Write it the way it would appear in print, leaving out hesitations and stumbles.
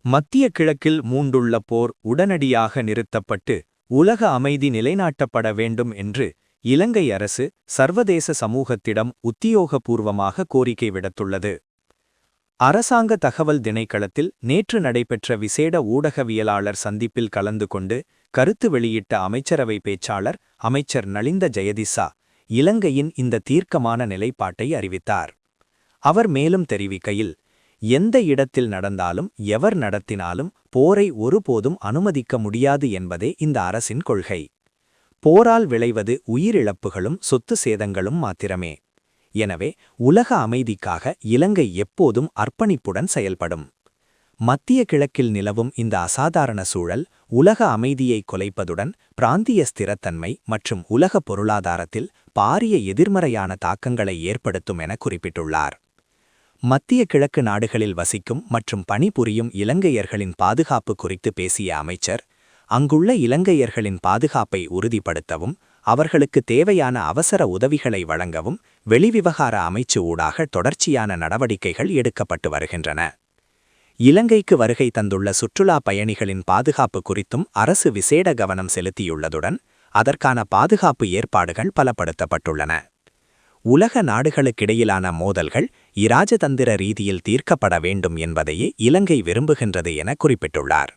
மத்திய கிழக்கில் மூண்டுள்ள போர் உடனடியாக நிறுத்தப்பட்டு உலக அமைதி நிலைநாட்டப்பட வேண்டும் என்று இலங்கை அரசு சர்வதேச சமூகத்திடம் உத்தியோகபூர்வமாக கோரிக்கை விடுத்துள்ளது. அரசாங்க தகவல் திணைக்களத்தில் நேற்று நடைபெற்ற விசேட ஊடகவியலாளர் சந்திப்பில் கலந்து கொண்டு கருத்து வெளியிட்ட அமைச்சரவை பேச்சாளர் அமைச்சர் நலிந்த ஜெயதிசா இலங்கையின் இந்த தீர்க்கமான நிலைப்பாட்டை அறிவித்தார். அவர் மேலும் தெரிவிக்கையில், எந்த இடத்தில் நடந்தாலும் எவர் நடத்தினாலும் போரை ஒருபோதும் அனுமதிக்க முடியாது என்பதே இந்த அரசின் கொள்கை. போரால் விளைவது உயிரிழப்புகளும் சொத்து சேதங்களும் மாத்திரமே. எனவே உலக அமைதிக்காக இலங்கை எப்போதும் அர்ப்பணிப்புடன் செயல்படும். மத்திய கிழக்கில் நிலவும் இந்த அசாதாரண சூழல் உலக அமைதியை குலைப்பதுடன் பிராந்திய ஸ்திரத்தன்மை மற்றும் உலக பொருளாதாரத்தில் பாரிய எதிர்மறையான தாக்கங்களை ஏற்படுத்தும் என குறிப்பிட்டுள்ளார். மத்திய கிழக்கு நாடுகளில் வசிக்கும் மற்றும் பணிபுரியும் இலங்கையர்களின் பாதுகாப்பு குறித்து பேசிய அமைச்சர், அங்குள்ள இலங்கையர்களின் பாதுகாப்பை உறுதிப்படுத்தவும் அவர்களுக்கு தேவையான அவசர உதவிகளை வழங்கவும் வெளிவிவகார அமைச்சு ஊடாக தொடர்ச்சியான நடவடிக்கைகள் எடுக்கப்பட்டு வருகின்றன. இலங்கைக்கு வருகை தந்துள்ள சுற்றுலா பயணிகளின் பாதுகாப்பு குறித்தும் அரசு விசேட கவனம் செலுத்தியுள்ளதுடன் அதற்கான பாதுகாப்பு ஏற்பாடுகள் பலப்படுத்தப்பட்டுள்ளன. உலக நாடுகளுக்கிடையிலான மோதல்கள் இராஜதந்திர ரீதியில் தீர்க்கப்பட வேண்டும் என்பதையே இலங்கை விரும்புகின்றது என குறிப்பிட்டுள்ளார்.